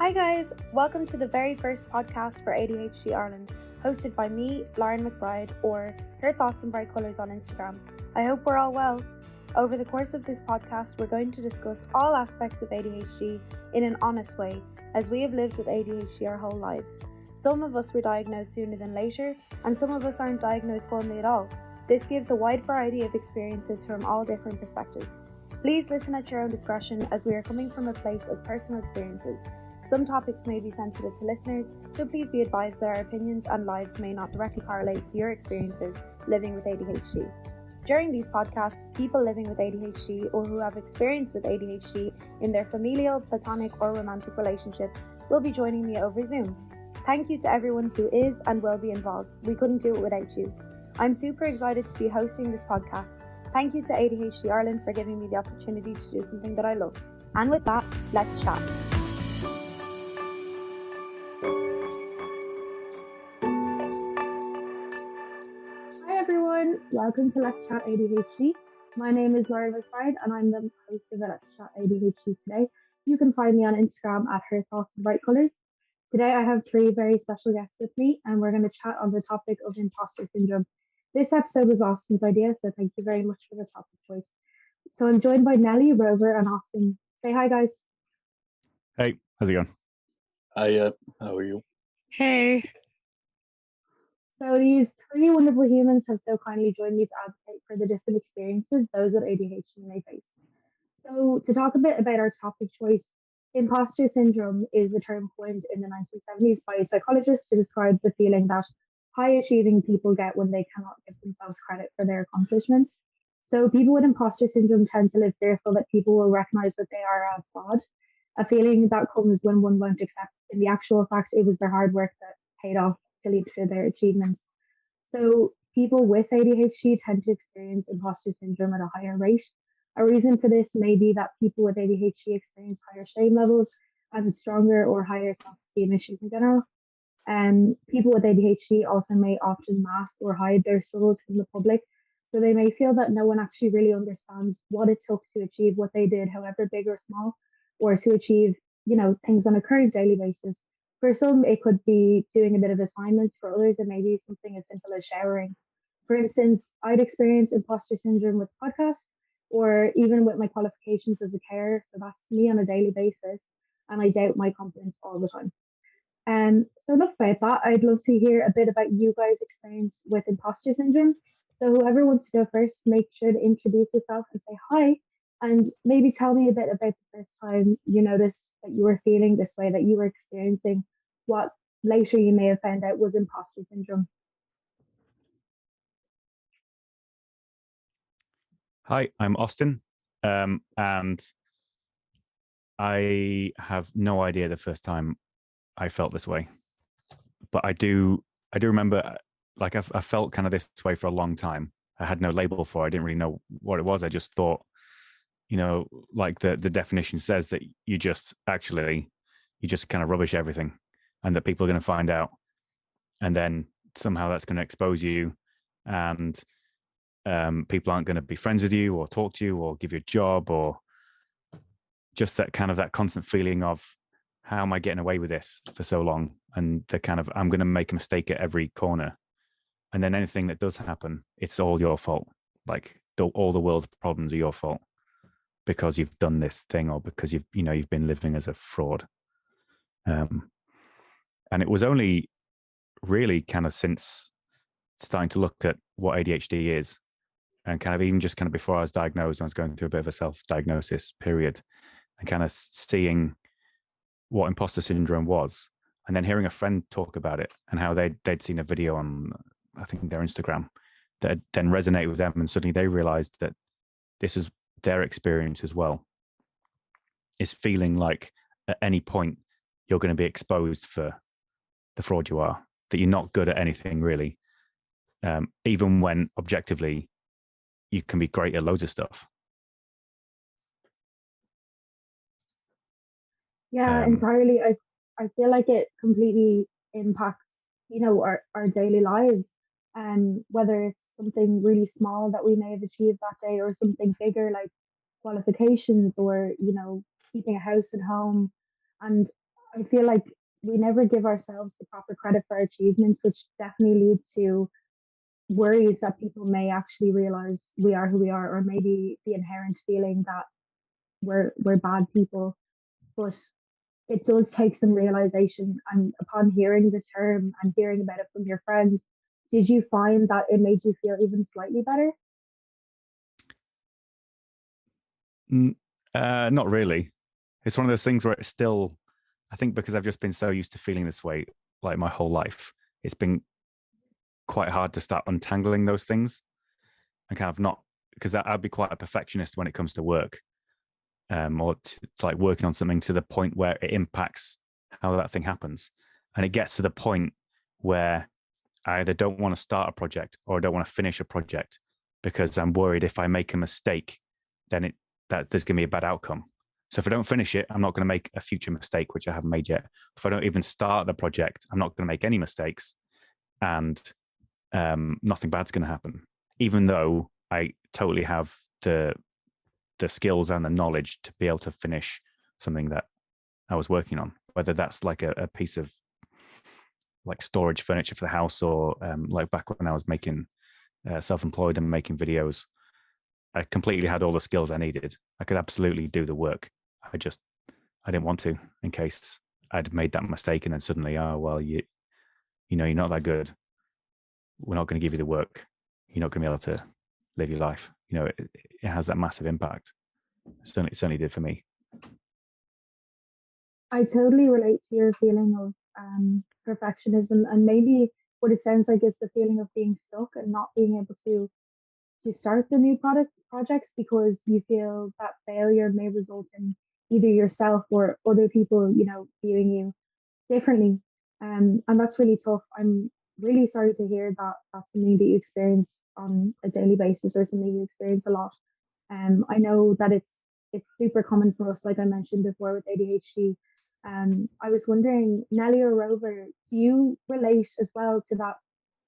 Hi guys, welcome to the very first podcast for ADHD Ireland, hosted by me, Lauren McBride, or Her Thoughts in Bright Colours on Instagram. I hope we're all well. Over the course of this podcast, we're going to discuss all aspects of ADHD in an honest way, as we have lived with ADHD our whole lives. Some of us were diagnosed sooner than later, and some of us aren't diagnosed formally at all. This gives a wide variety of experiences from all different perspectives. Please listen at your own discretion, as we are coming from a place of personal experiences. Some topics may be sensitive to listeners, so please be advised that our opinions and lives may not directly correlate with your experiences living with ADHD. During these podcasts, people living with ADHD or who have experience with ADHD in their familial, platonic, or romantic relationships will be joining me over Zoom. Thank you to everyone who is and will be involved. We couldn't do it without you. I'm super excited to be hosting this podcast. Thank you to ADHD Ireland for giving me the opportunity to do something that I love. And with that, let's chat. Hi everyone, welcome to Let's Chat ADHD. My name is Lauren McBride and I'm the host of Let's Chat ADHD today. You can find me on Instagram at Her Thoughts in Bright Colours. Today I have three very special guests with me and we're going to chat on the topic of imposter syndrome. This episode was Austin's idea, so thank you very much for the topic choice. So I'm joined by Nelly, Rover and Austin. Say hi guys. Hey, how's it going? Hi, how are you? Hey. So these three wonderful humans have so kindly joined me to advocate for the different experiences those with ADHD may face. So to talk a bit about our topic choice, imposter syndrome is a term coined in the 1970s by psychologists to describe the feeling that high-achieving people get when they cannot give themselves credit for their accomplishments. So people with imposter syndrome tend to live fearful that people will recognize that they are a fraud, a feeling that comes when one won't accept in the actual fact it was their hard work that paid off to lead to their achievements. So people with ADHD tend to experience imposter syndrome at a higher rate. A reason for this may be that people with ADHD experience higher shame levels and stronger or higher self-esteem issues in general. People with ADHD also may often mask or hide their struggles from the public, so they may feel that no one actually really understands what it took to achieve what they did, however big or small, or to achieve, things on a current daily basis. For some, it could be doing a bit of assignments. For others, it may be something as simple as showering. For instance, I'd experience imposter syndrome with podcasts or even with my qualifications as a carer. So that's me on a daily basis. And I doubt my confidence all the time. So enough about that. I'd love to hear a bit about you guys' experience with imposter syndrome. So whoever wants to go first, make sure to introduce yourself and say hi. And maybe tell me a bit about the first time you noticed that you were feeling this way, that you were experiencing what later you may have found out was imposter syndrome. Hi, I'm Austin, and I have no idea the first time I felt this way, but I do remember, like I felt kind of this way for a long time. I had no label for it. I didn't really know what it was. I just thought, like the definition says, that you just kind of rubbish everything, and that people are going to find out, and then somehow that's going to expose you, and people aren't going to be friends with you or talk to you or give you a job, or just that constant feeling of, how am I getting away with this for so long? And the kind of, I'm going to make a mistake at every corner. And then anything that does happen, it's all your fault. Like all the world's problems are your fault because you've done this thing, or because you've been living as a fraud. And it was only really kind of since starting to look at what ADHD is, and kind of even just kind of before I was diagnosed, I was going through a bit of a self-diagnosis period, and kind of seeing what imposter syndrome was, and then hearing a friend talk about it and how they'd seen a video on, I think, their Instagram that then resonated with them, and suddenly they realized that this is their experience as well. Is feeling like at any point you're going to be exposed for the fraud you are, that you're not good at anything really, even when objectively you can be great at loads of stuff. Yeah, entirely. I feel like it completely impacts, our daily lives. Whether it's something really small that we may have achieved that day, or something bigger like qualifications, or keeping a house at home. And I feel like we never give ourselves the proper credit for our achievements, which definitely leads to worries that people may actually realize we are who we are, or maybe the inherent feeling that we're bad people. But it does take some realization. And upon hearing the term and hearing about it from your friends, did you find that it made you feel even slightly better? Not really. It's one of those things where it's still, I think because I've just been so used to feeling this way like my whole life, it's been quite hard to start untangling those things and kind of not, because I'd be quite a perfectionist when it comes to work, or it's like working on something to the point where it impacts how that thing happens. And it gets to the point where I either don't want to start a project or I don't want to finish a project because I'm worried if I make a mistake, then that there's going to be a bad outcome. So if I don't finish it, I'm not going to make a future mistake, which I haven't made yet. If I don't even start the project, I'm not going to make any mistakes, and nothing bad's going to happen. Even though I totally have the skills and the knowledge to be able to finish something that I was working on, whether that's like a piece of like storage furniture for the house, or like back when I was making self-employed and making videos, I completely had all the skills I needed. I could absolutely do the work. I didn't want to, in case I'd made that mistake and then suddenly, oh well, you know you're not that good. We're not going to give you the work. You're not going to be able to live your life. You know, it has that massive impact. It certainly did for me. I totally relate to your feeling of perfectionism, and maybe what it sounds like is the feeling of being stuck and not being able to start the new projects because you feel that failure may result in either yourself or other people, viewing you differently. And that's really tough. I'm really sorry to hear that that's something that you experience on a daily basis or something you experience a lot. I know that it's super common for us, like I mentioned before with ADHD. I was wondering, Nelly or Rover, do you relate as well to that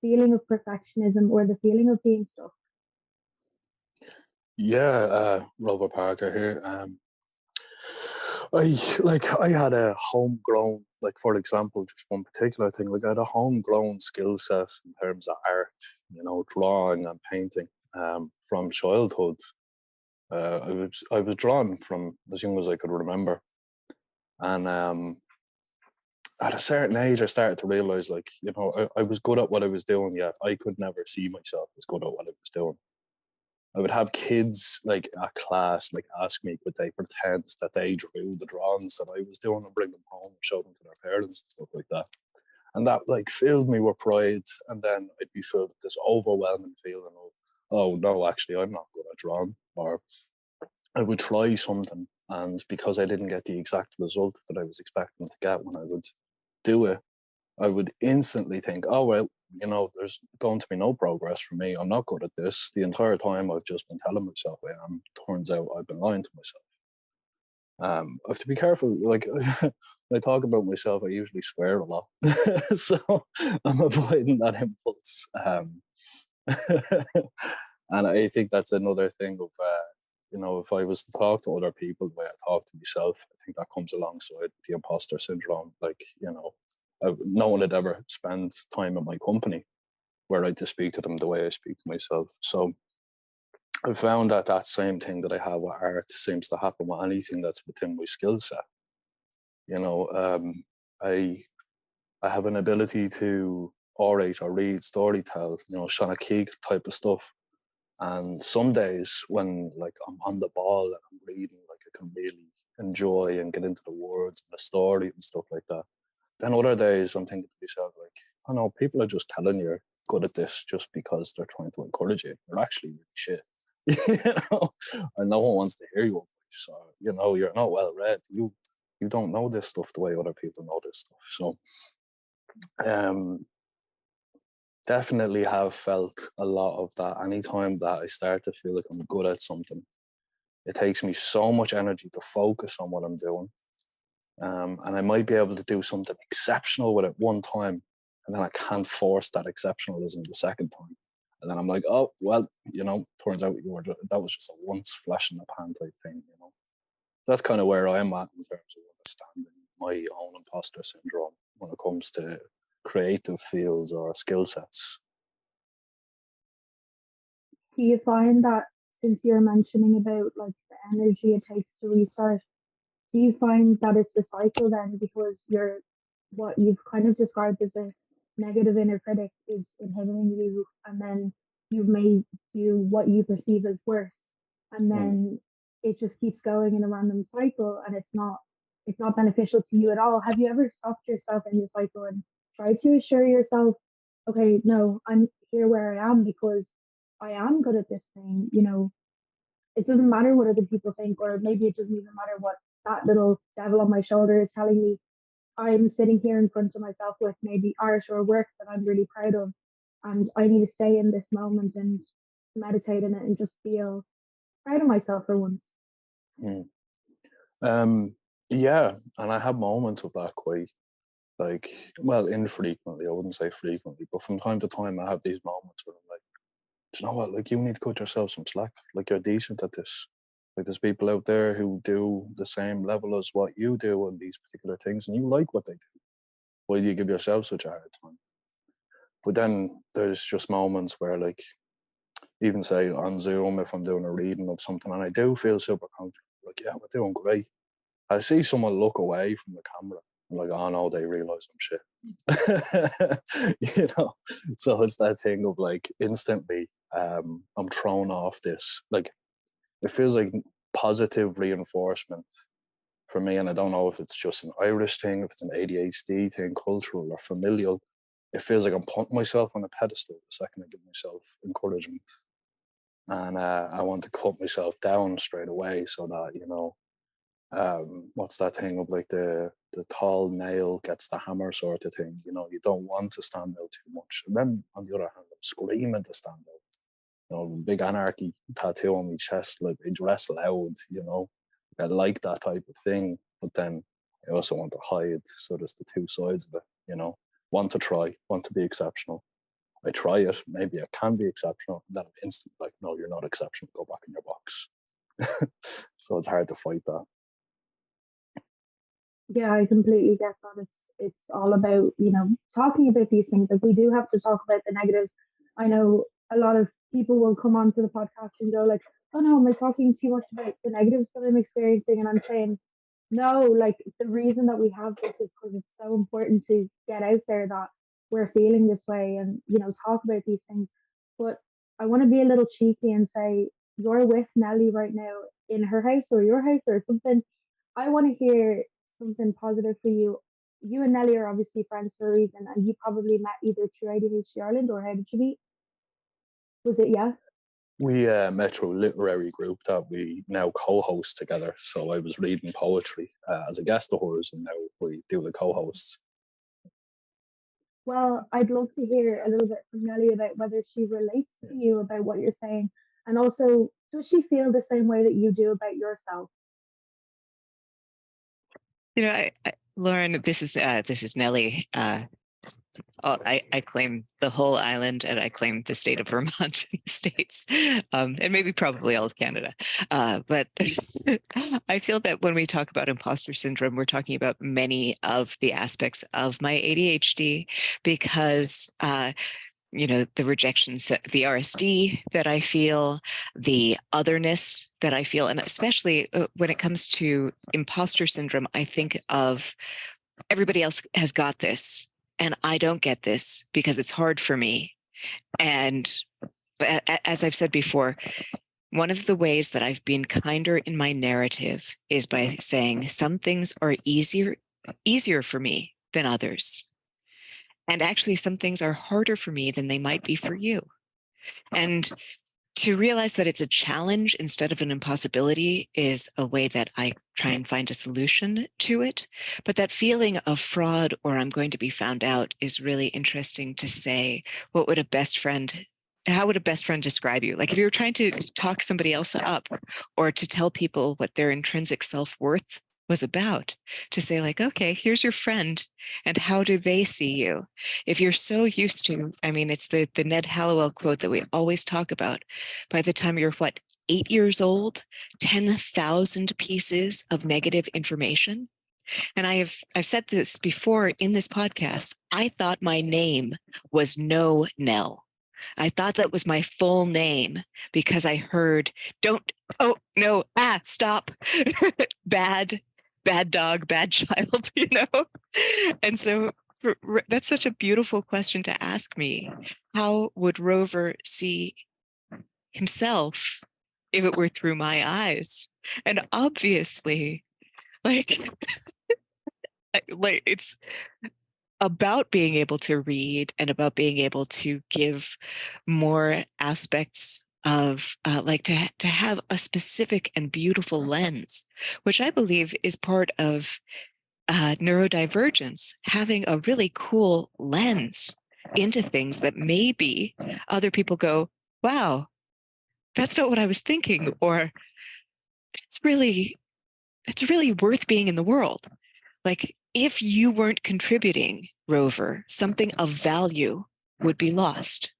feeling of perfectionism or the feeling of being stuck? Yeah, Rover Parker here. I had a homegrown, like for example, just one particular thing. Like I had a homegrown skill set in terms of art, drawing and painting. From childhood, I was drawn from as young as I could remember, and at a certain age, I started to realize, like I was good at what I was doing. Yet I could never see myself as good at what I was doing. I would have kids like at class like ask me could they pretend that they drew the drawings that I was doing and bring them home and show them to their parents and stuff like that. And that like filled me with pride. And then I'd be filled with this overwhelming feeling of, oh no, actually I'm not good at drawing. Or I would try something, and because I didn't get the exact result that I was expecting to get when I would do it, I would instantly think, oh, well, there's going to be no progress for me. I'm not good at this. The entire time I've just been telling myself I am. Turns out I've been lying to myself. I have to be careful. Like, when I talk about myself, I usually swear a lot. So I'm avoiding that impulse. And I think that's another thing of, if I was to talk to other people the way I talk to myself, I think that comes alongside the imposter syndrome. Like, no one would ever spend time in my company were I to speak to them the way I speak to myself. So I found that that same thing that I have with art seems to happen with anything that's within my skill set. I have an ability to orate or read, story tell, Shana Keeg type of stuff. And some days when like I'm on the ball and I'm reading, like I can really enjoy and get into the words and the story and stuff like that. Then other days I'm thinking to myself, like, I know people are just telling you're good at this just because they're trying to encourage you. You're actually really shit. And no one wants to hear your voice. Or, you're not well read. You don't know this stuff the way other people know this stuff. So definitely have felt a lot of that. Anytime that I start to feel like I'm good at something, it takes me so much energy to focus on what I'm doing. And I might be able to do something exceptional with it one time, and then I can't force that exceptionalism the second time. And then I'm like, oh, well, turns out that was just a once flash in the pan type thing. That's kind of where I'm at in terms of understanding my own imposter syndrome when it comes to creative fields or skill sets. Do you find that, since you're mentioning about like the energy it takes to restart, do you find that it's a cycle then, because you're, what you've kind of described as a negative inner critic is inhibiting you, and then you've made you what you perceive as worse, and then it just keeps going in a random cycle, and it's not beneficial to you at all? Have you ever stopped yourself in the cycle and tried to assure yourself, okay, no, I'm here where I am because I am good at this thing, it doesn't matter what other people think, or maybe it doesn't even matter what that little devil on my shoulder is telling me. I'm sitting here in front of myself with maybe art or work that I'm really proud of, and I need to stay in this moment and meditate in it and just feel proud of myself for once. Yeah, and I have moments of that quite, like, well, infrequently. I wouldn't say frequently, but from time to time I have these moments where I'm like, do you know what, like, you need to cut yourself some slack. Like, you're decent at this. Like, there's people out there who do the same level as what you do on these particular things, and you like what they do. Why do you give yourself such a hard time? But then there's just moments where, like, even say on Zoom, if I'm doing a reading of something and I do feel super confident, like, yeah, we're doing great, I see someone look away from the camera. I'm like, oh no, they realize I'm shit. So it's that thing of, like, instantly I'm thrown off this. Like, it feels like positive reinforcement for me, and I don't know if it's just an Irish thing, if it's an ADHD thing, cultural or familial. It feels like I'm putting myself on a pedestal the second I give myself encouragement, and I want to cut myself down straight away, so that what's that thing of, like, the tall nail gets the hammer sort of thing. You don't want to stand out too much, and then on the other hand, I'm screaming to stand out. Big anarchy tattoo on my chest, like, I dress loud. I like that type of thing, but then I also want to hide. So there's the two sides of it. Want to try, want to be exceptional. I try it, maybe I can be exceptional, and then I'm instantly like, no, you're not exceptional, go back in your box. So it's hard to fight that. Yeah, I completely get that. It's all about, talking about these things. Like, we do have to talk about the negatives. I know a lot of people will come onto the podcast and go like, oh no, am I talking too much about the negatives that I'm experiencing? And I'm saying, no, like, the reason that we have this is because it's so important to get out there that we're feeling this way, and, talk about these things. But I want to be a little cheeky and say, you're with Nelly right now in her house or your house or something. I want to hear something positive for you. You and Nelly are obviously friends for a reason, and you probably met either through ADHD Ireland, or how did you meet? Was it, yeah? We met through a literary group that we now co-host together. So I was reading poetry as a guest of hers, and now we do the co-hosts. Well, I'd love to hear a little bit from Nelly about whether she relates to you about what you're saying, and also, does she feel the same way that you do about yourself? Lauren, this is Nelly. I claim the whole island, and I claim the state of Vermont in the States, and maybe probably all of Canada. But I feel that when we talk about imposter syndrome, we're talking about many of the aspects of my ADHD, because the rejections, the RSD that I feel, the otherness that I feel, and especially when it comes to imposter syndrome, I think of everybody else has got this, and I don't get this because it's hard for me. And as I've said before, one of the ways that I've been kinder in my narrative is by saying some things are easier for me than others. And actually, some things are harder for me than they might be for you. And to realize that it's a challenge instead of an impossibility is a way that I try and find a solution to it. But that feeling of fraud, or I'm going to be found out, is really interesting to say. How would a best friend describe you? Like, if you were trying to talk somebody else up, or to tell people what their intrinsic self-worth was about, to say like, okay, here's your friend, and how do they see you? If you're so used to, it's the Ned Hallowell quote that we always talk about. By the time you're 8 years old, 10,000 pieces of negative information And I've said this before in this podcast. I thought my name was No Nell. I thought that was my full name because I heard, don't, oh, no, stop, bad dog, bad child, you know? And so that's such a beautiful question to ask me. How would Rover see himself if it were through my eyes? And obviously, like, like it's about being able to read and about being able to give more aspects of like to have a specific and beautiful lens, which I believe is part of neurodivergence, having a really cool lens into things that maybe other people go, wow, that's not what I was thinking, or that's really worth being in the world. Like, if you weren't contributing, Rover, something of value would be lost.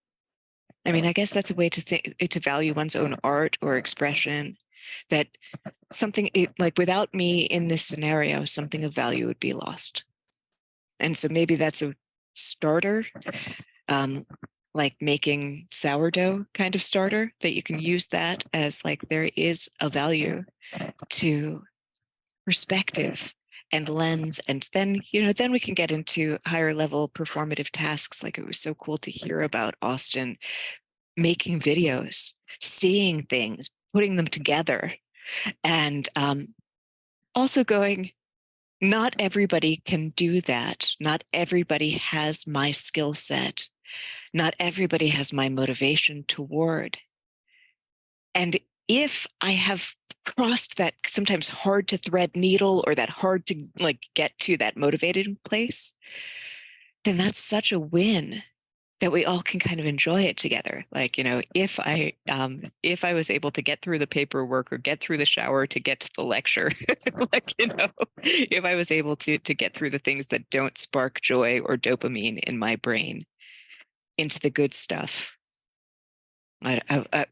I mean, I guess that's a way to think, to value one's own art or expression, that something like without me in this scenario, something of value would be lost. And so maybe that's a starter, like making sourdough kind of starter, that you can use that as like, there is a value to perspective and lens. And then, then we can get into higher level performative tasks. Like, it was so cool to hear about Austin making videos, seeing things, putting them together, and also going, not everybody can do that. Not everybody has my skill set. Not everybody has my motivation toward. And if I have crossed that sometimes hard to thread needle, or that hard to like get to that motivated place, then that's such a win that we all can kind of enjoy it together. Like, if I was able to get through the paperwork or get through the shower to get to the lecture, like, if I was able to get through the things that don't spark joy or dopamine in my brain into the good stuff.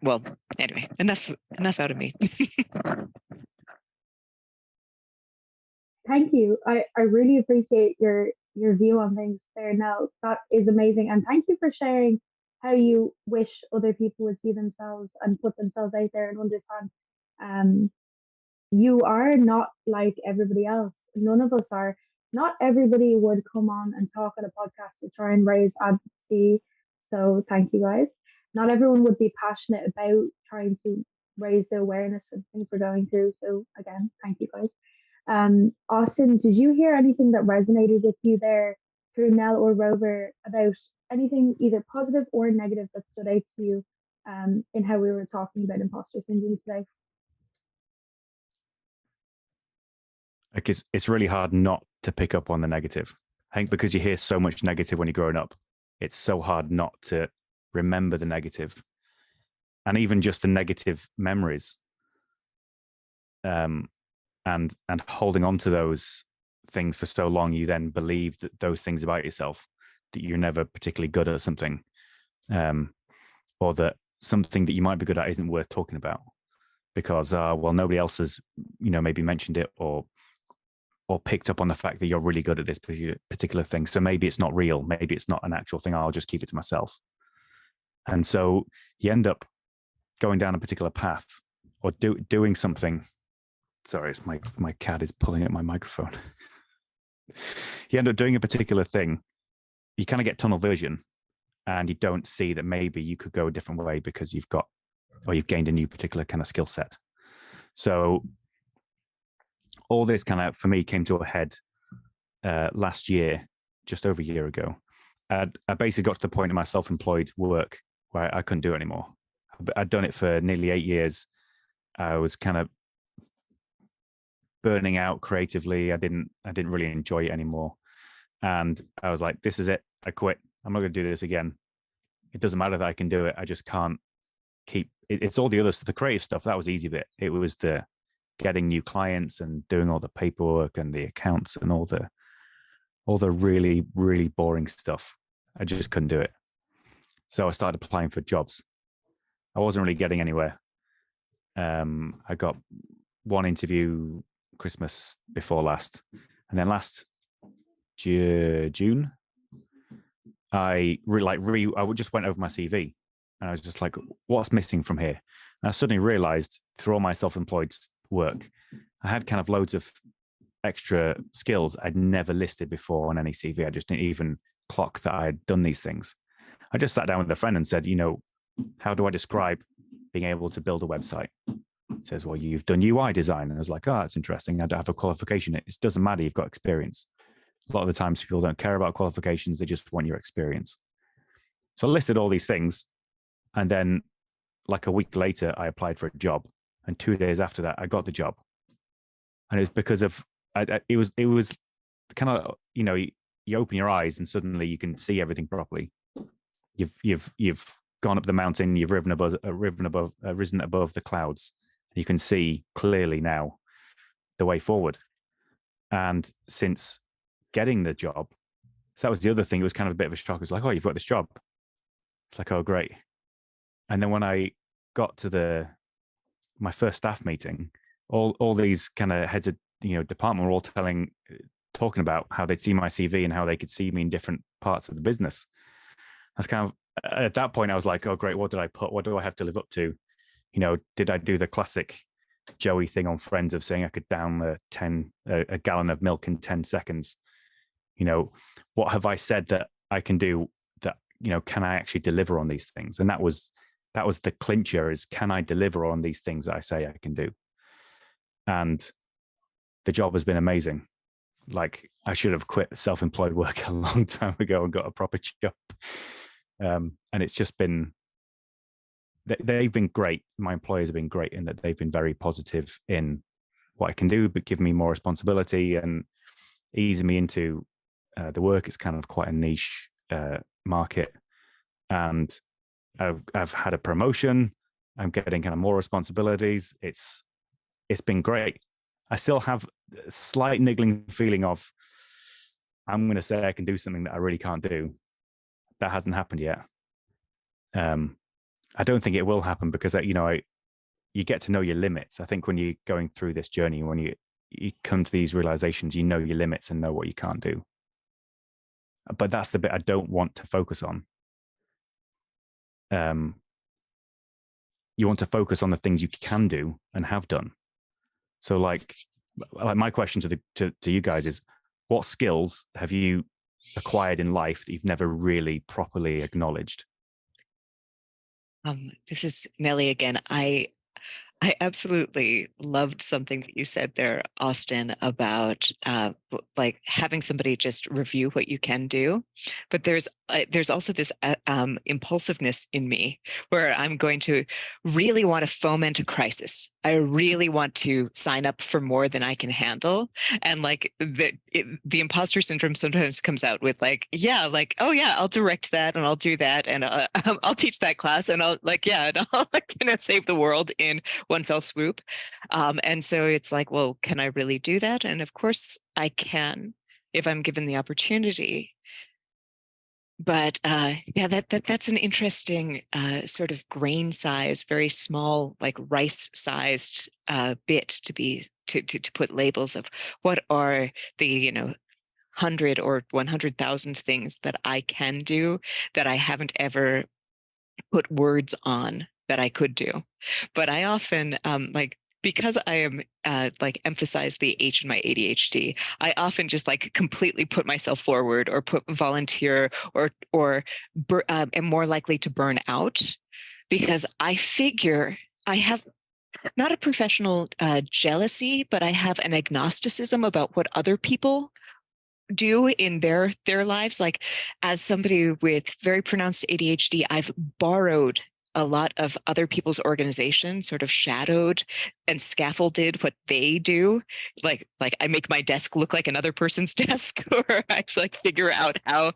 Well, anyway, enough out of me. Thank you. I really appreciate your view on things there, Nell. That is amazing. And thank you for sharing how you wish other people would see themselves and put themselves out there and understand you are not like everybody else. None of us are. Not everybody would come on and talk on a podcast to try and raise advocacy. So thank you guys. Not everyone would be passionate about trying to raise the awareness for the things we're going through. So again, thank you guys. Austin, did you hear anything that resonated with you there through Nell or Rover about anything either positive or negative that stood out to you in how we were talking about imposter syndrome today? Like, it's really hard not to pick up on the negative. I think because you hear so much negative when you're growing up, it's so hard not to remember the negative, and even just the negative memories. And holding on to those things for so long, you then believe that those things about yourself, that you're never particularly good at something, or that something that you might be good at isn't worth talking about because, well, nobody else has, maybe mentioned it or picked up on the fact that you're really good at this particular thing. So maybe it's not real. Maybe it's not an actual thing. I'll just keep it to myself. And so you end up going down a particular path or doing something. Sorry, it's my cat is pulling at my microphone. You end up doing a particular thing. You kind of get tunnel vision, and you don't see that maybe you could go a different way because you've gained a new particular kind of skill set. So all this kind of, for me, came to a head last year, just over a year ago. I basically got to the point in my self-employed work where I couldn't do it anymore. I'd done it for nearly 8 years. I was kind of burning out creatively. I didn't really enjoy it anymore. And I was like, this is it. I quit. I'm not going to do this again. It doesn't matter that I can do it. I just can't keep it. It's all the other stuff, the creative stuff. That was the easy bit. It was the getting new clients and doing all the paperwork and the accounts and all the really, really boring stuff. I just couldn't do it. So I started applying for jobs. I wasn't really getting anywhere. I got one interview Christmas before last, And then last June, I just went over my CV, and I was just like, what's missing from here? And I suddenly realized through all my self-employed work, I had kind of loads of extra skills I'd never listed before on any CV. I just didn't even clock that I had done these things. I just sat down with a friend and said, how do I describe being able to build a website? He says, well, you've done UI design. And I was like, oh, that's interesting. I don't have a qualification. It doesn't matter. You've got experience. A lot of the times people don't care about qualifications. They just want your experience. So I listed all these things. And then like a week later, I applied for a job. And 2 days after that, I got the job. And it was because of, it was kind of, you open your eyes and suddenly you can see everything properly. You've gone up the mountain, you've risen above the clouds. You can see clearly now the way forward. And since getting the job, so that was the other thing. It was kind of a bit of a shock. It was like, oh, you've got this job. It's like, oh, great. And then when I got to my first staff meeting, all these kind of heads of department were all talking about how they'd see my CV and how they could see me in different parts of the business. I was kind of, at that point, I was like, oh, great. What did I put? What do I have to live up to? Did I do the classic Joey thing on Friends of saying I could down a gallon of milk in 10 seconds? What have I said that I can do that, can I actually deliver on these things? And that was the clincher, is can I deliver on these things that I say I can do? And the job has been amazing. Like, I should have quit self-employed work a long time ago and got a proper job. And it's just been, they've been great. My employers have been great in that they've been very positive in what I can do, but give me more responsibility and easing me into the work. It's kind of quite a niche market. And I've had a promotion. I'm getting kind of more responsibilities. It's been great. I still have a slight niggling feeling of, I'm going to say I can do something that I really can't do. That hasn't happened yet. I don't think it will happen because, you get to know your limits. I think when you're going through this journey, when you come to these realizations, you know your limits and know what you can't do. But that's the bit I don't want to focus on. You want to focus on the things you can do and have done. So like my question to you guys is, what skills have you acquired in life that you've never really properly acknowledged? This is Nellie again. I absolutely loved something that you said there, Austin, about like having somebody just review what you can do. But there's also this impulsiveness in me where I'm going to really want to foment a crisis. I really want to sign up for more than I can handle. And like the imposter syndrome sometimes comes out with like, yeah, like, oh yeah, I'll direct that and I'll do that. And I'll teach that class and I'll save the world in one fell swoop. And so it's like, well, can I really do that? And of course I can if I'm given the opportunity. But that's an interesting sort of grain size, very small, like rice-sized bit to put labels of what are the 100 or 100,000 things that I can do that I haven't ever put words on that I could do. But I often because I am emphasize the H in my ADHD, I often just like completely put myself forward or put volunteer or am more likely to burn out because I figure I have not a professional jealousy, but I have an agnosticism about what other people do in their lives. Like as somebody with very pronounced ADHD, I've borrowed a lot of other people's organizations, sort of shadowed and scaffolded what they do. Like I make my desk look like another person's desk, or I like figure out how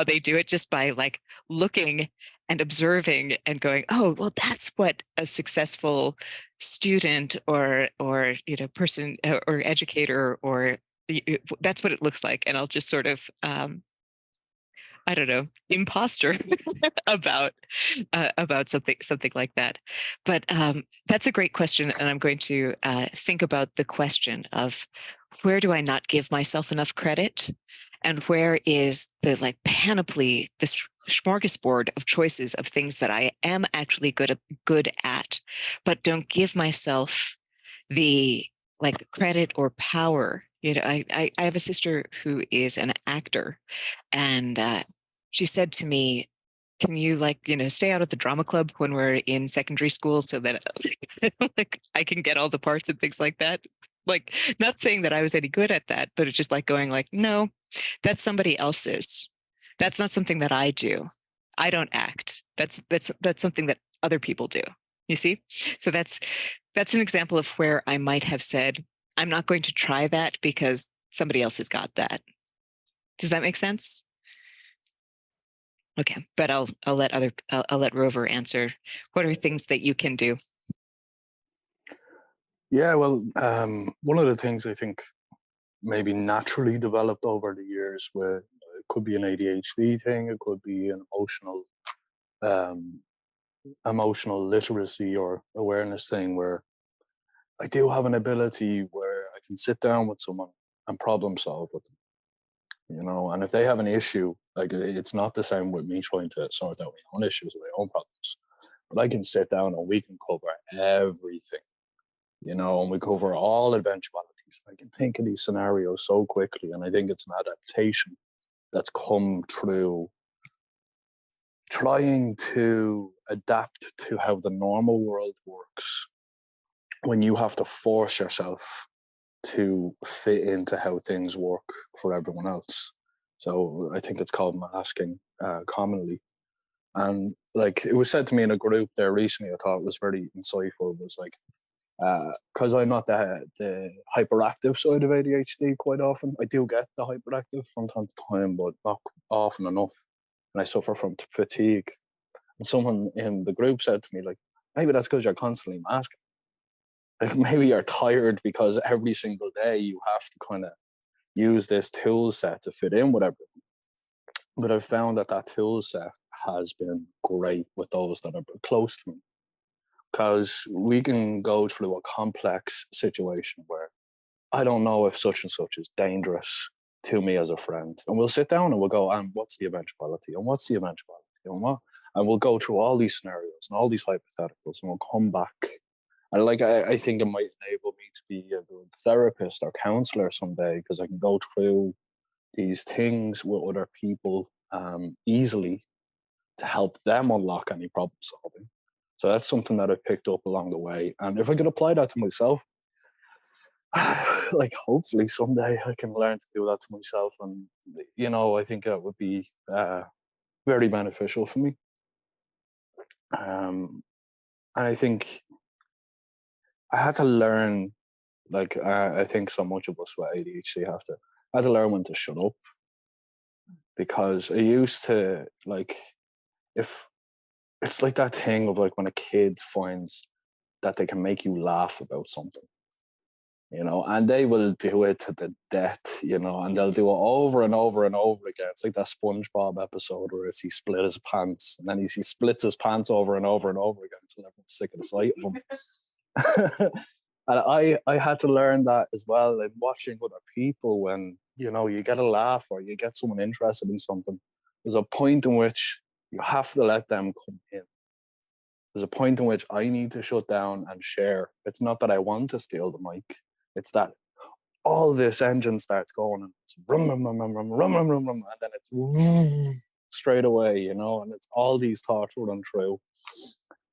they do it just by like looking and observing and going, oh, well, that's what a successful student or person or educator or that's what it looks like. And I'll just sort of I don't know, imposter about something like that. But that's a great question, and I'm going to think about the question of where do I not give myself enough credit, and where is the like panoply, this smorgasbord of choices of things that I am actually good at, but don't give myself the like credit or power. You know, I have a sister who is an actor, and she said to me, can you like, you know, stay out of the drama club when we're in secondary school so that like I can get all the parts and things like that? Like, not saying that I was any good at that, but it's just like going like, no, that's somebody else's. That's not something that I do. I don't act. That's something that other people do. You see? So that's an example of where I might have said, I'm not going to try that because somebody else has got that. Does that make sense? Okay, but I'll let Rover answer. What are things that you can do? Yeah, well, one of the things I think maybe naturally developed over the years, where it could be an ADHD thing, it could be an emotional literacy or awareness thing, where I do have an ability where I can sit down with someone and problem solve with them, you know. And if they have an issue, like it's not the same with me trying to sort out my own issues or my own problems, but I can sit down and we can cover everything, you know, and we cover all eventualities. I can think of these scenarios so quickly, and I think it's an adaptation that's come through trying to adapt to how the normal world works when you have to force yourself to fit into how things work for everyone else. So I think it's called masking commonly. And like it was said to me in a group there recently, I thought it was very insightful, was like, because I'm not the hyperactive side of ADHD quite often. I do get the hyperactive from time to time, but not often enough. And I suffer from fatigue. And someone in the group said to me, like, maybe that's because you're constantly masking. Like maybe you're tired because every single day you have to kind of use this tool set to fit in with everything. But I've found that tool set has been great with those that are close to me, because we can go through a complex situation where I don't know if such and such is dangerous to me as a friend. And we'll sit down and we'll go, and what's the eventuality? And what's the eventuality? And what? And we'll go through all these scenarios and all these hypotheticals, and we'll come back. And like, I think it might enable me to be a good therapist or counselor someday, because I can go through these things with other people easily to help them unlock any problem solving. So that's something that I picked up along the way. And if I could apply that to myself, like hopefully someday I can learn to do that to myself. And, you know, I think that would be very beneficial for me. And I think I had to learn, like, I think so much of us with ADHD I had to learn when to shut up. Because I used to, like, if it's like that thing of like when a kid finds that they can make you laugh about something, you know, and they will do it to the death, you know, and they'll do it over and over and over again. It's like that SpongeBob episode where he split his pants, and then he splits his pants over and over and over again until everyone's sick of the sight of him. And I had to learn that as well in watching other people. When, you know, you get a laugh or you get someone interested in something, there's a point in which you have to let them come in. There's a point in which I need to shut down and share. It's not that I want to steal the mic. It's that all this engine starts going and it's rum, rum, rum, rum, rum, rum, rum, rum, rum, and then it's straight away, you know, and it's all these thoughts run through.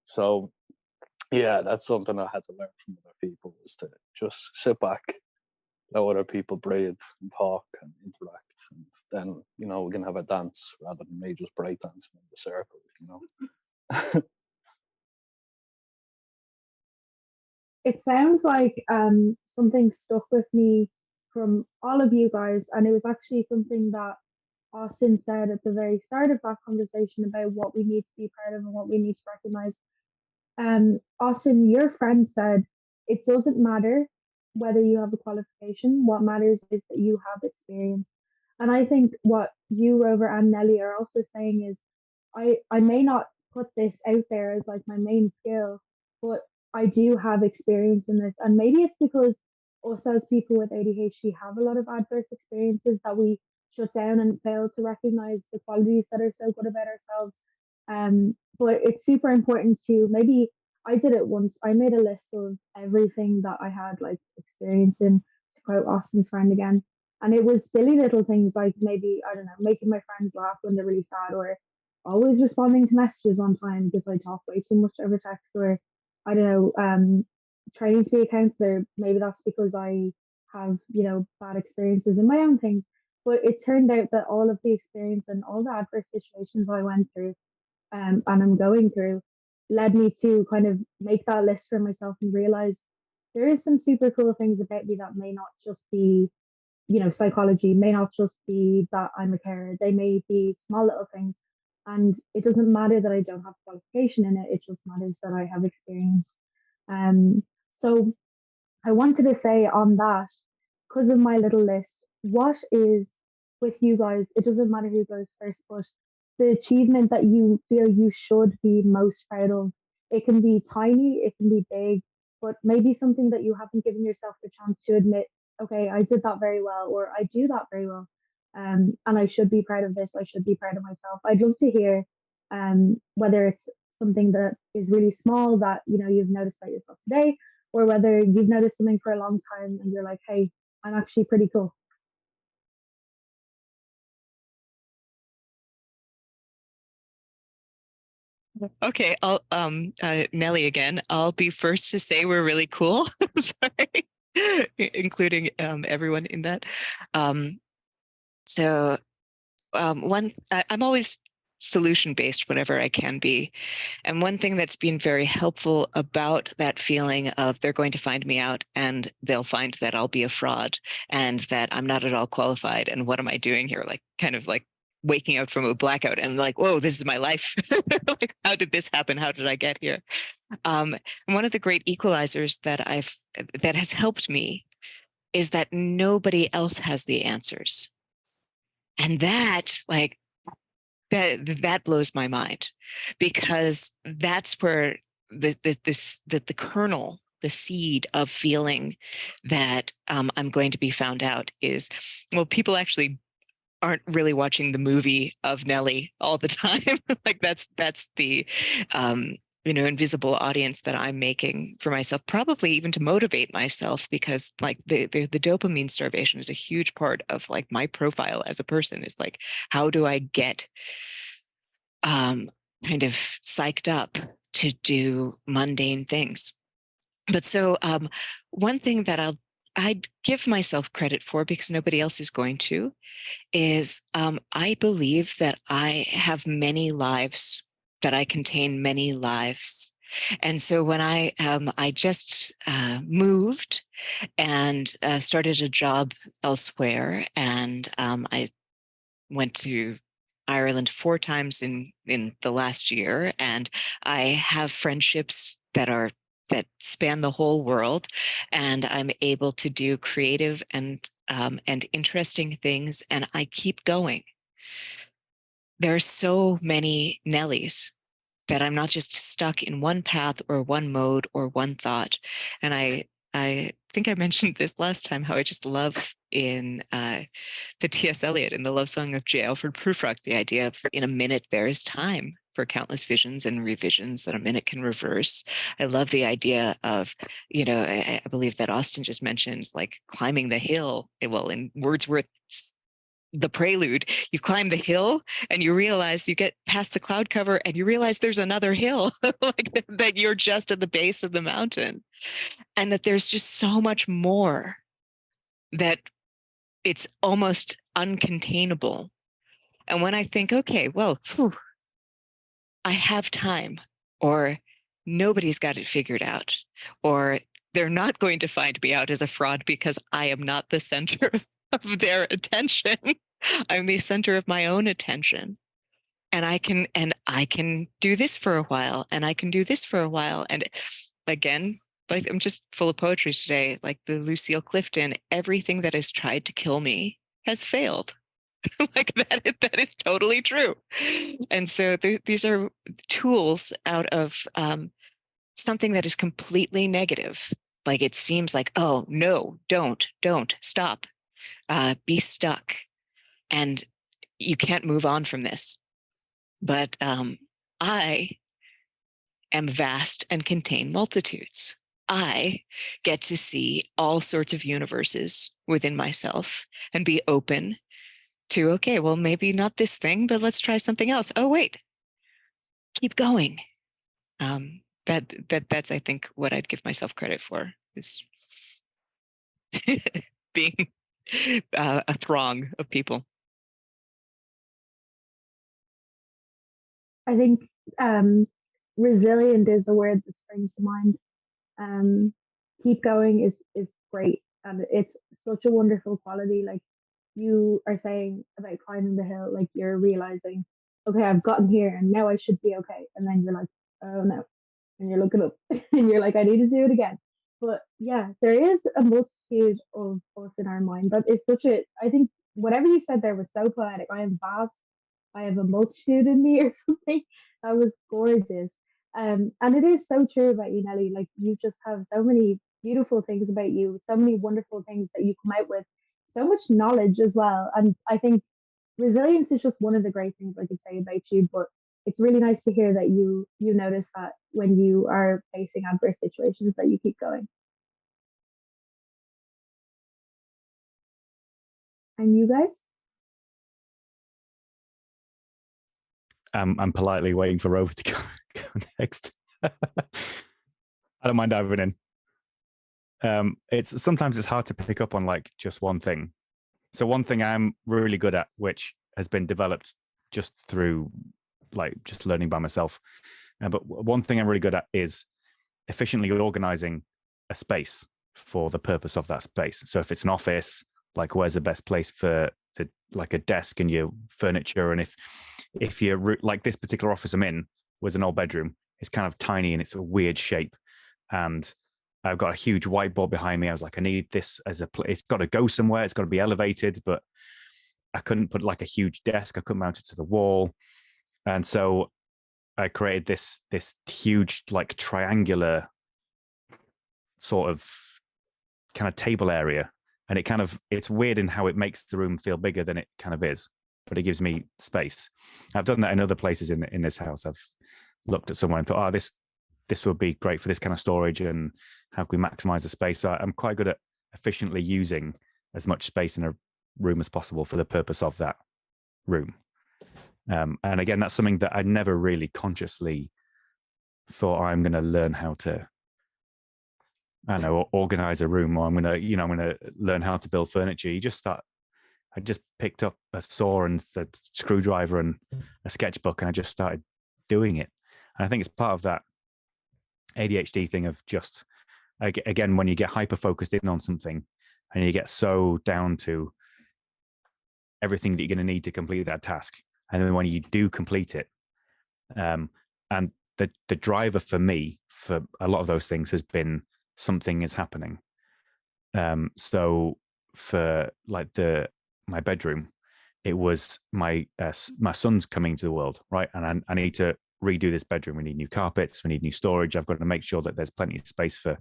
So yeah, that's something I had to learn from other people, is to just sit back, let other people breathe and talk and interact. And then, you know, we can have a dance rather than me just breakdancing in the circle, you know. It sounds like something stuck with me from all of you guys, and it was actually something that Austin said at the very start of that conversation about what we need to be part of and what we need to recognize. Austin, your friend said it doesn't matter whether you have a qualification. What matters is that you have experience. And I think what you, Rover, and Nelly are also saying is I may not put this out there as like my main skill, but I do have experience in this. And maybe it's because us as people with ADHD have a lot of adverse experiences that we shut down and fail to recognize the qualities that are so good about ourselves. But it's super important to maybe I did it once. I made a list of everything that I had like experience in, to quote Austin's friend again. And it was silly little things like maybe, I don't know, making my friends laugh when they're really sad, or always responding to messages on time because I talk way too much over text, or I don't know, trying to be a counselor. Maybe that's because I have, bad experiences in my own things. But it turned out that all of the experience and all the adverse situations I went through, and I'm going through, led me to kind of make that list for myself and realize there is some super cool things about me that may not just be, psychology, may not just be that I'm a carer. They may be small little things. And it doesn't matter that I don't have qualification in it, it just matters that I have experience. So I wanted to say on that, because of my little list, what is with you guys, it doesn't matter who goes first, but the achievement that you feel you should be most proud of. It can be tiny, it can be big, but maybe something that you haven't given yourself the chance to admit, okay, I did that very well, or I do that very well. And I should be proud of this, I should be proud of myself. I'd love to hear whether it's something that is really small that you've noticed about yourself today, or whether you've noticed something for a long time and you're like, hey, I'm actually pretty cool. Okay, I'll Nelly again. I'll be first to say we're really cool. Sorry, including everyone in that. So I'm always solution based whenever I can be. And one thing that's been very helpful about that feeling of they're going to find me out and they'll find that I'll be a fraud and that I'm not at all qualified. And what am I doing here? Like kind of like waking up from a blackout and like, whoa, this is my life. Like, how did this happen? How did I get here? And one of the great equalizers that has helped me is that nobody else has the answers. And that blows my mind, because that's where the kernel, the seed of feeling that I'm going to be found out is, well, people actually aren't really watching the movie of Nelly all the time. Like that's the invisible audience that I'm making for myself, probably even to motivate myself, because like the dopamine starvation is a huge part of like my profile as a person, is like, how do I get kind of psyched up to do mundane things? But so one thing that I'd give myself credit for, because nobody else is going to, is I believe that I have many lives, that I contain many lives. And so when I just moved and started a job elsewhere, and I went to Ireland 4 times in the last year, and I have friendships that span the whole world, and I'm able to do creative and interesting things, and I keep going. There are so many Nellies that I'm not just stuck in one path or one mode or one thought. And I think I mentioned this last time, how I just love in the T.S. Eliot, in the love song of J. Alfred Prufrock, the idea of in a minute there is time for countless visions and revisions that a minute can reverse. I love the idea of, I believe that Austin just mentioned, like climbing the hill. Well, in Wordsworth, the prelude, you climb the hill and you realize, you get past the cloud cover and you realize there's another hill, like that you're just at the base of the mountain, and that there's just so much more, that it's almost uncontainable. And when I think, okay, well, I have time, or nobody's got it figured out, or they're not going to find me out as a fraud because I am not the center of their attention. I'm the center of my own attention. And I can do this for a while, and I can do this for a while. And again, like, I'm just full of poetry today, like the Lucille Clifton, everything that has tried to kill me has failed. Like that is totally true. And so these are tools out of something that is completely negative. Like it seems like, oh no, don't stop, be stuck, and you can't move on from this. But I am vast and contain multitudes. I get to see all sorts of universes within myself and be open to, okay, well, maybe not this thing, but let's try something else. Oh, wait, keep going. That's I think what I'd give myself credit for is being a throng of people. I think resilient is a word that springs to mind. Keep going is great, and it's such a wonderful quality. Like you are saying about climbing the hill, like you're realizing, okay, I've gotten here, and now I should be okay. And then you're like, oh no, and you're looking up, and you're like, I need to do it again. But yeah, there is a multitude of us in our mind. That is such a. I think whatever you said there was so poetic. I am vast. I have a multitude in me or something. That was gorgeous. And it is so true about you, Nelly. Like you just have so many beautiful things about you, so many wonderful things that you come out with, so much knowledge as well. And I think resilience is just one of the great things I could say about you. But it's really nice to hear that you notice that when you are facing adverse situations that you keep going. And you guys? I'm politely waiting for Rover to go next. I don't mind diving in. It's sometimes it's hard to pick up on like just one thing. So one thing I'm really good at, which has been developed just through like just learning by myself. But one thing I'm really good at is efficiently organizing a space for the purpose of that space. So if it's an office, like where's the best place for the like a desk and your furniture, and if you're like this particular office I'm in was an old bedroom. It's kind of tiny and it's a weird shape, and I've got a huge whiteboard behind me. I was like, I need this as it's got to go somewhere. It's got to be elevated, but I couldn't put like a huge desk. I couldn't mount it to the wall. And so I created this huge, like triangular sort of kind of table area. And it's weird in how it makes the room feel bigger than it kind of is, but it gives me space. I've done that in other places in this house. I've looked at somewhere and thought, oh, this would be great for this kind of storage, and how can we maximize the space? So I'm quite good at efficiently using as much space in a room as possible for the purpose of that room. And again, that's something that I never really consciously thought I'm going to learn how to, I don't know, organize a room, or I'm going to learn how to build furniture. I just picked up a saw and a screwdriver and a sketchbook, and I just started doing it. And I think it's part of that ADHD thing of just, again, when you get hyper focused in on something and you get so down to everything that you're going to need to complete that task. And then when you do complete it, and the driver for me for a lot of those things has been something is happening. So for like my bedroom, it was my son's coming to the world, right? And I need to redo this bedroom. We need new carpets. We need new storage. I've got to make sure that there's plenty of space for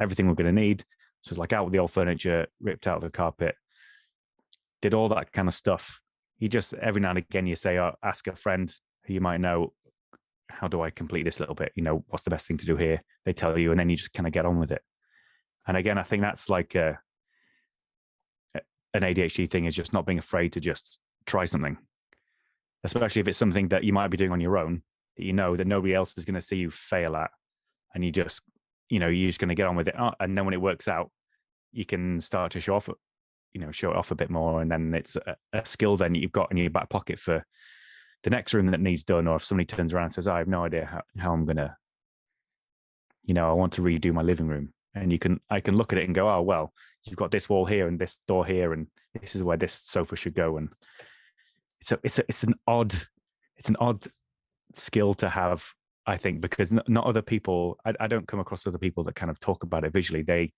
everything we're going to need. So it's like out with the old furniture, ripped out the carpet, did all that kind of stuff. You just, every now and again, you say, ask a friend who you might know, how do I complete this little bit? What's the best thing to do here? They tell you, and then you just kind of get on with it. And again, I think that's like an ADHD thing, is just not being afraid to just try something, especially if it's something that you might be doing on your own, that that nobody else is going to see you fail at. And you're just going to get on with it. And then when it works out, you can start to show it off a bit more. And then it's a skill then you've got in your back pocket for the next room that needs done. Or if somebody turns around and says, I have no idea how I'm going to, I want to redo my living room. And I can look at it and go, oh, well, you've got this wall here and this door here, and this is where this sofa should go. And it's an odd skill to have, I think, because not other people, I don't come across other people that kind of talk about it visually. They